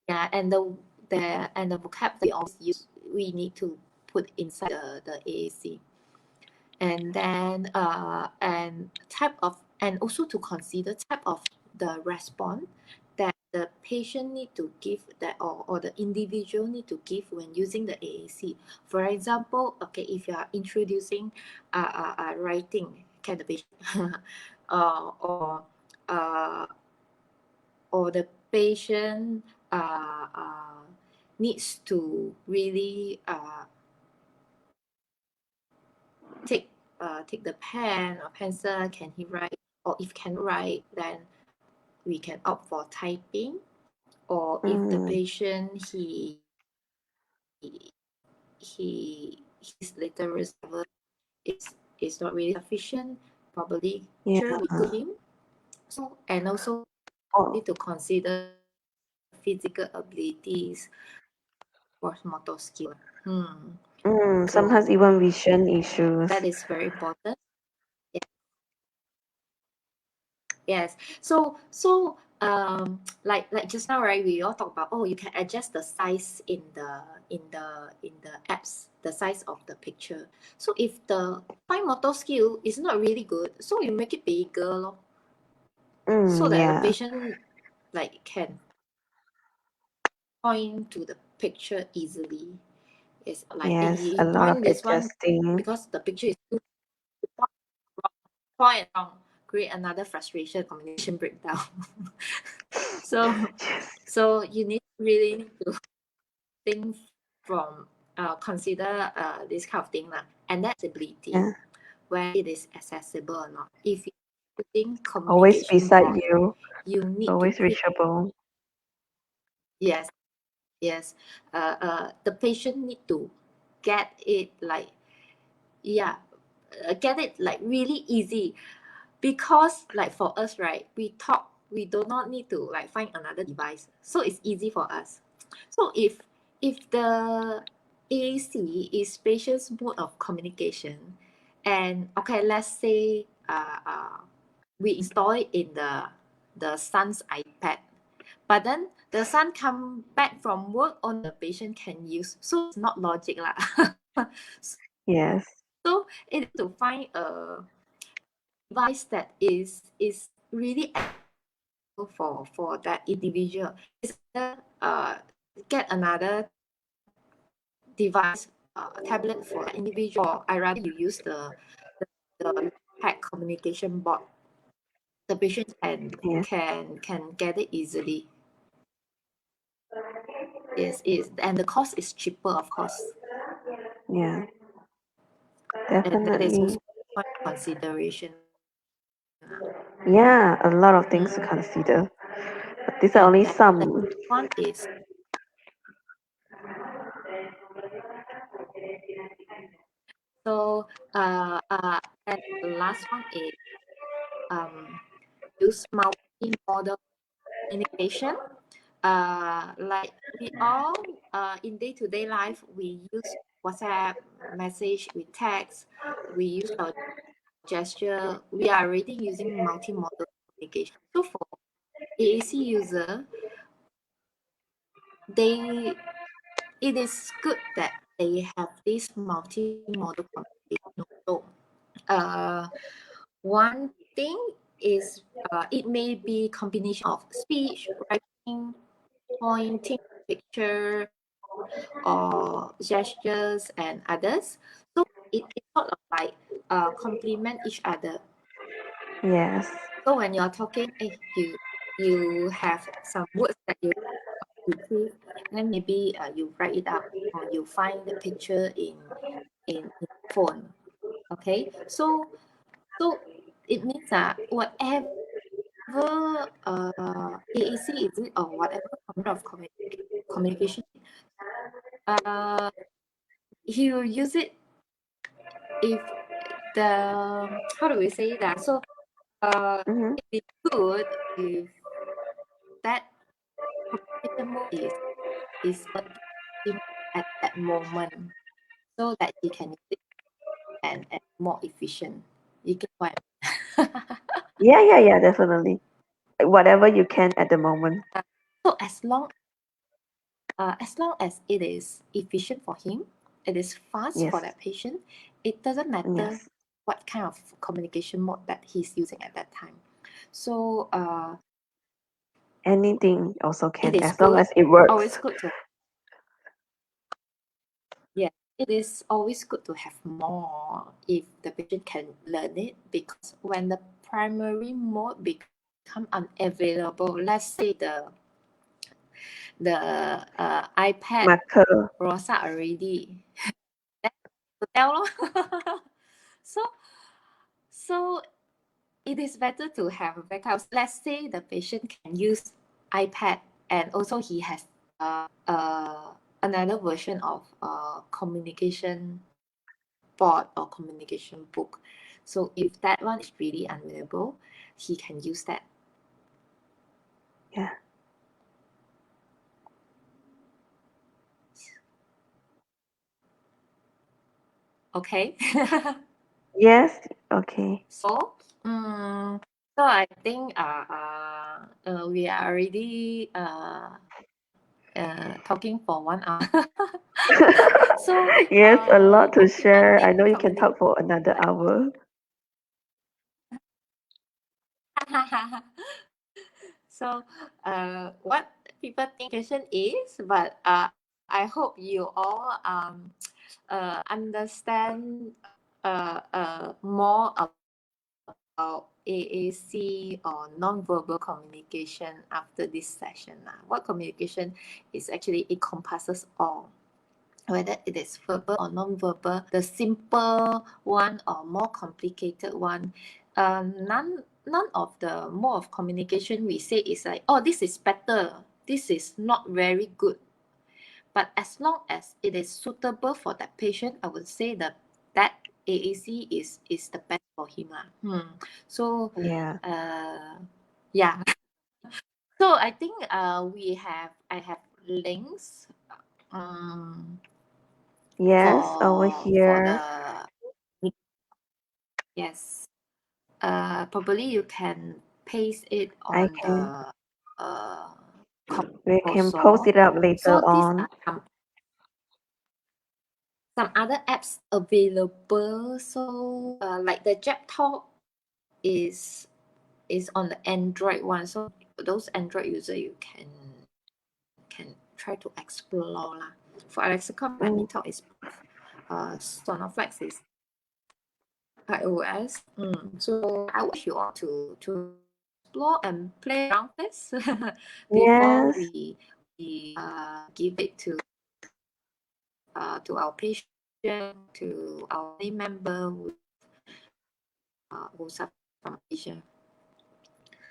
yeah, and the vocab that we always use, we need to put inside the AAC. And then and type of, and also to consider type of the response that the patient need to give, that or the individual need to give when using the AAC. For example, okay, if you are introducing writing, can the patient or uh, or the patient needs to really take the pen or pencil, can he write? Or if cannot write, then we can opt for typing. Or if the Mm, patient his literacy level is not really sufficient, probably yeah. sure we put him. So, and also Oh, need to consider physical abilities or motor skill. sometimes So even vision issues. that is very important. Yes. So like just now, right? We all talk about, oh, you can adjust the size in the apps, the size of the picture. So if the fine motor skill is not really good, so you make it bigger, lor, so that the Yeah. patient like can point to the picture easily. It's like, Yes, a he lot of point this one adjusting. because the picture is too point wrong, create another frustration, communication breakdown. So Yes. so you really need to think from consider this kind of thing lah, and that's ability, Yeah. where it is accessible or not. If you're putting Always communication beside board, you. you need to Always put, reachable. yes, yes, the patient need to get it like, yeah, get it like really easy. Because like for us, right, we talk, we do not need to like find another device, so it's easy for us. So if the AAC is patient's mode of communication, and okay, let's say we install it in the son's iPad, but then the son come back from work, only the patient can use, so it's not logic lah. Yes. So it is to find a device that is really for that individual. Is get another device, tablet for that individual, or I rather you use the pack communication board. The patient can Yes. can get it easily. is and the cost is cheaper, of course. Yeah, And that is definitely. also one consideration. Yeah, a lot of things to consider. But these are And only then the some. next one is so and the last one is use multi-modal communication. Like we all in day-to-day life, we use WhatsApp message, we text, we use our gesture. We are already using multimodal communication. So for AAC user, it is good that they have this multimodal communication. So, one thing is it may be combination of speech, writing, pointing, picture, or gestures and others. So it sort of like complement each other. Yes. So when you're talking, you have some words that you retrieve, then maybe you write it up or you find the picture in phone. Okay, so it means that whatever AAC is it or whatever kind of communication, uh, he will use it if the how do we say that? So Mm-hmm. it's good if that communication mode is working at that moment so that he can use it and more efficient. You get what I mean? Yeah, definitely. Whatever you can at the moment. So as long as it is efficient for him, it is fast for Yes. that patient, it doesn't matter Yes. what kind of communication mode that he's using at that time. So Anything also it can, is as long good, as it works. always good to yeah, it is always good to have more if the patient can learn it, because when the primary mode become unavailable, let's say the iPad Marker. rosak already, then to tell lor. so so it is better to have a backup. Let's say the patient can use iPad and also he has another version of communication board or communication book. So if that one is really unavailable, he can use that. Yeah. Okay. Yes. Okay. so so I think we are already talking for 1 hour. so Yes, a lot to what people share. I think know you can communication talk for another hour. so what people think communication is, but I hope you all understand more about AAC or non-verbal communication after this session. What communication is actually encompasses all, whether it is verbal or non-verbal, the simple one or more complicated one. None of the mode of communication we say is like, oh, this is better, this is not very good. But as long as it is suitable for that patient, I would say that AAC is the best for him. So Yeah. yeah. So I think I have links Yes, over for here the yes. Probably you can paste it I on can the we comment can post also. it up later So these on. are some other apps available. So like the Jab Talk is on the Android one. So those Android user you can try to explore lah. For Alexicom, Mm, Talk is Sonoflex is iOS. So I wish you all to explore and play around this before yes. we give it to our patient, to our family member who suffer from Asia.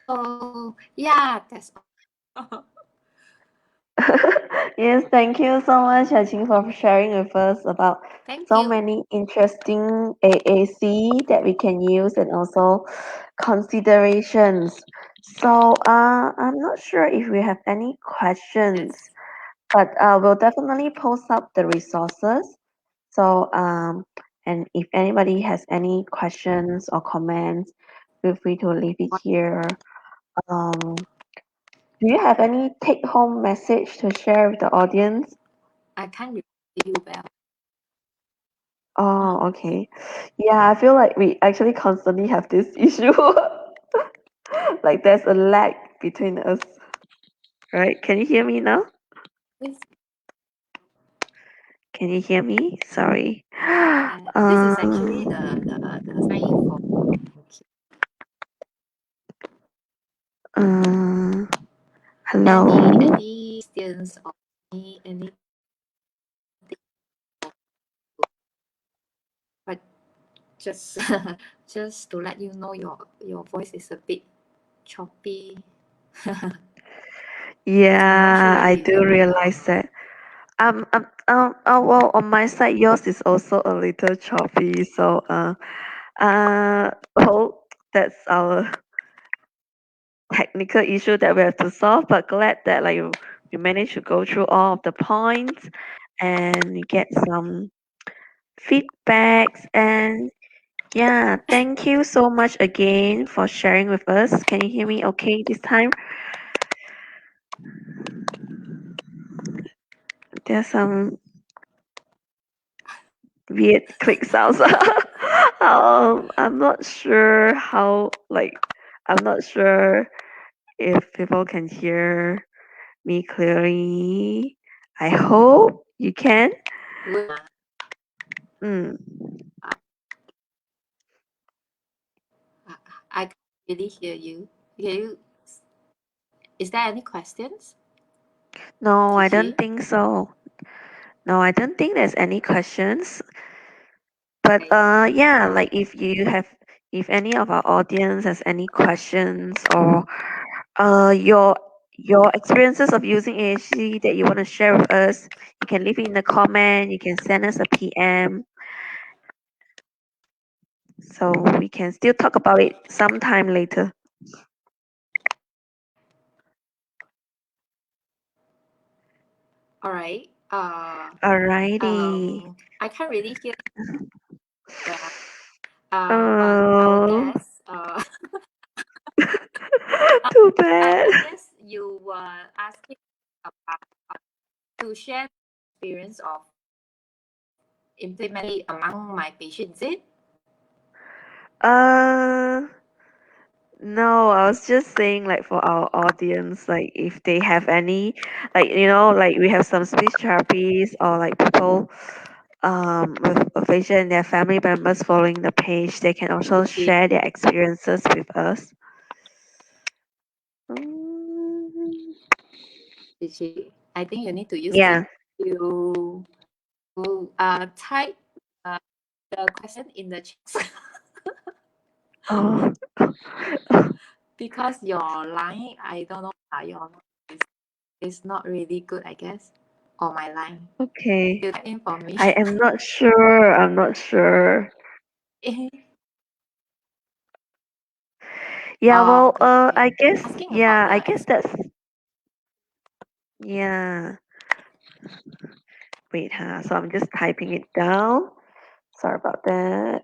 So yeah, that's all. Yes, thank you so much, Yaqing, for sharing with us about Thank so you. many interesting AAC that we can use and also considerations. So, I'm not sure if we have any questions, Yes. but we'll definitely post up the resources. So, and if anybody has any questions or comments, feel free to leave it here. Do you have any take-home message to share with the audience? I can't hear you well. Oh, okay. Yeah, I feel like we actually constantly have this issue. Like there's a lag between us, right? Can you hear me now? This, Can you hear me? Sorry. this is actually the sign for Hello. any students or any but just just to let you know your voice is a bit choppy. I'm not sure Yeah, whether I you do hear me now. realize that. Well, on my side, yours is also a little choppy. So, well, that's our technical issue that we have to solve. But glad that like you managed to go through all of the points and you get some feedbacks. And yeah, thank you so much again for sharing with us. Can you hear me okay this time? There's some weird click sounds. I'm not sure how, like, I'm not sure if people can hear me clearly. I hope you can. Mm. I can't really hear you. Can you? Is there any questions, No, I don't Gigi? think so. No, I don't think there's any questions. But Okay. yeah, like if any of our audience has any questions or your experiences of using AHC that you want to share with us, you can leave it in the comment. You can send us a PM, so we can still talk about it sometime later. All right. Alrighty. I can't really hear well. But I Oh, guess too bad. I guess you were asking about to share experience of implementing among my patients. Is it? Uh, no, I was just saying like for our audience, like if they have any, like like we have some speech therapies or like people with aphasia and their family members following the page, they can also Gigi, share their experiences with us. Mm, Gigi, I think you need to use this yeah. to type uh, the question in the chat Oh, because your line, I don't know, your line is not really good, I guess, or my line. okay. You type in for me. I am not sure. I'm not sure. Yeah, Oh, well, okay, okay. I guess, Asking about yeah, I the guess that's, yeah. Wait, huh? So I'm just typing it down. Sorry about that.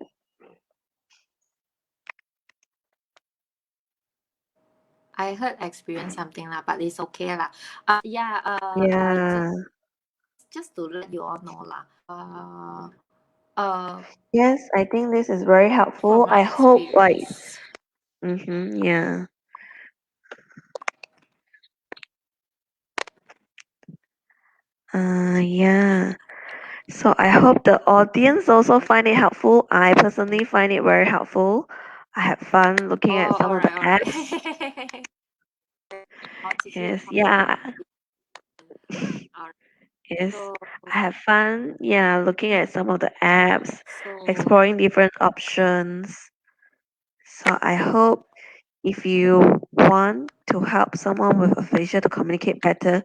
I heard experience something lah, but it's okay lah. Yeah. Yeah. Just to let you all know lah. Uh, Yes, I think this is very from helpful. I my hope, like, experience. yeah. Yeah. So I hope the audience also find it helpful. I personally find it very helpful. I had fun looking at Oh, some all of the right, all right. apps. Oh, Gigi, Yes, yeah. Yes, So, I have fun. Yeah, looking yeah. at some of the apps, So, exploring different options. So I hope if you want to help someone with aphasia to communicate better,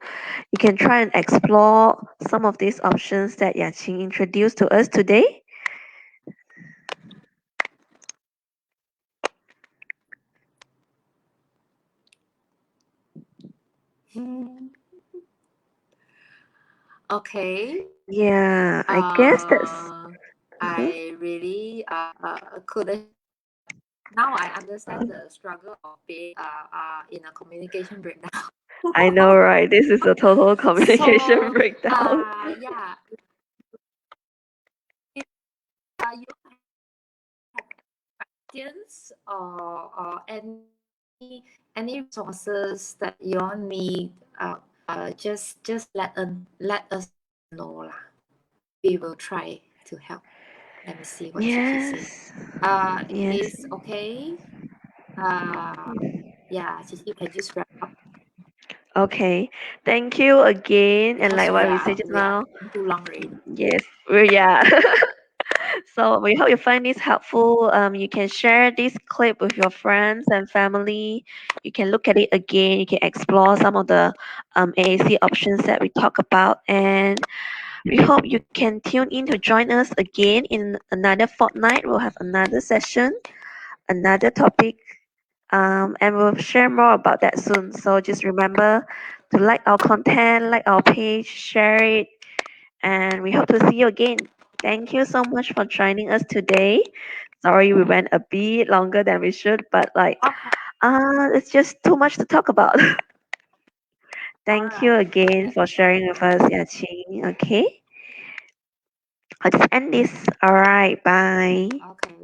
you can try and explore some of these options that Yaqing introduced to us today. okay. Yeah, I guess that's. Mhm. I really couldn't. Now I understand the struggle of being in a communication breakdown. I know, right? This is a total communication So, breakdown. yeah, if you have questions or any resources that you all need, just let us know lah. We will try to help. Let me see what Chichi say. Yes, It yes. is okay. Uh, yeah, Chichi, you can just wrap up Okay. Thank you again. And because like what we said just we are now, too long already. yes, yeah. So we hope you find this helpful. You can share this clip with your friends and family. You can look at it again. You can explore some of the AAC options that we talk about. And we hope you can tune in to join us again in another fortnight. We'll have another session, another topic, and we'll share more about that soon. So just remember to like our content, like our page, share it, and we hope to see you again. Thank you so much for joining us today. Sorry we went a bit longer than we should, but like, Okay. it's just too much to talk about. All Thank you right. again Okay. for sharing with us, Yaching. Okay, I'll just end this. All right, bye. Okay.